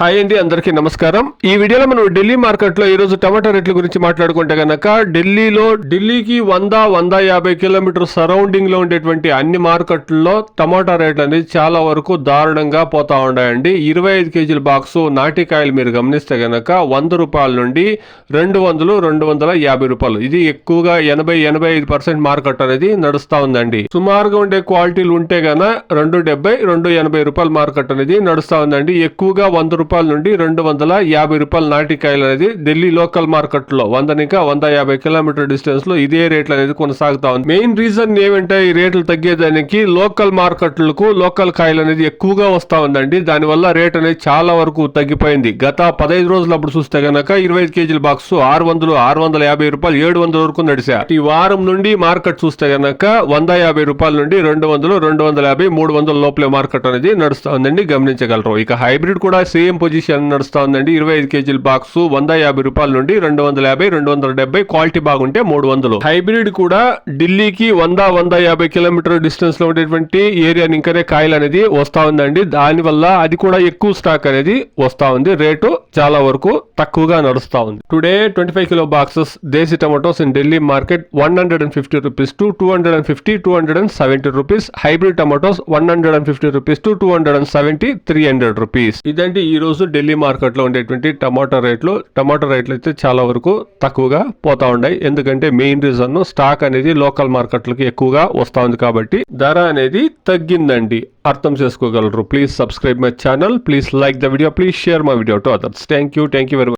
Hi అండి, అందరికీ నమస్కారం. ఈ వీడియోలో మనం ఢిల్లీ మార్కెట్ లో ఈ రోజు టమాటా రేట్ల గురించి మాట్లాడుకుంటే గనక ఢిల్లీకి 100-150 కిలోమీటర్ సరౌండింగ్ లో ఉండేటువంటి అన్ని మార్కెట్లలో టమాటా రేట్లు అనేది చాలా వరకు దారుణంగా పోతా ఉన్నాయండి. 25 కేజీల బాక్స్ నాటికాయలు మీరు గమనిస్తే గనక 100 రూపాయల నుండి 200-250 రూపాయలు, ఇది ఎక్కువగా 80-85% మార్కెట్ అనేది నడుస్తా ఉందండి. సుమారుగా ఉండే క్వాలిటీలు ఉంటే గన 270-280 రూపాయల మార్కెట్ అనేది నడుస్తా ఉందండి. ఎక్కువగా 100 రూపాయల నుండి 250 రూపాయల నాటికాయలు అనేది ఢిల్లీ లోకల్ మార్కెట్ లో 100-150 కిలోమీటర్ డిస్టెన్స్ లో ఇదే రేట్లు అనేది కొనసాగుతా ఉంది. మెయిన్ రీజన్ ఏమంటే ఈ రేట్లు తగ్గేదానికి లోకల్ మార్కెట్లకు లోకల్ కాయలు అనేది ఎక్కువగా వస్తా ఉందండి. దానివల్ల రేట్ అనేది చాలా వరకు తగ్గిపోయింది. గత 15 రోజులు అప్పుడు చూస్తే గనక 25 కేజీల బాక్స్ 600-650 రూపాయలు 700 వరకు నడిచా. ఈ వారం నుండి మార్కెట్ చూస్తే గనక 150 రూపాయల నుండి 200-250-300 లోపలే మార్కెట్ అనేది నడుస్తా ఉందండి, గమనించగలరు. ఇక హైబ్రిడ్ కూడా సేమ్ పొజిషన్ నడుస్తా ఉందండి. 25 కేజీల బాక్స్ 150 రూపాయల నుండి 250-270, క్వాలిటీ బాగుంటే 300. హైబ్రిడ్ కూడా ఢిల్లీకి 100-150 కిలోమీటర్ డిస్టెన్స్ లో ఉండేటువంటి ఏరియా ఇంకనే కాయలు అనేది వస్తా ఉందండి. దానివల్ల అది కూడా ఎక్కువ స్టాక్ అనేది వస్తా ఉంది. రేటు చాలా వరకు తక్కువగా నడుస్తా ఉంది. Today 25 kilo boxes desi tomatoes in Delhi market 150 rupees to 250-270 rupees. Hybrid tomatoes 150 rupees to 270-300 rupees. ఇదండి ఈ రోజు ఢిల్లీ మార్కెట్ లో ఉండేటువంటి టమాటా రేట్లు అయితే చాలా వరకు తక్కువగా పోతా ఉన్నాయి. ఎందుకంటే మెయిన్ రీజన్ స్టాక్ అనేది లోకల్ మార్కెట్లకి ఎక్కువగా వస్తా ఉంది కాబట్టి ధర అనేది తగ్గిందండి, అర్థం చేసుకోగలరు. Please subscribe my channel, please like the video, please share my video to others. Thank you very much.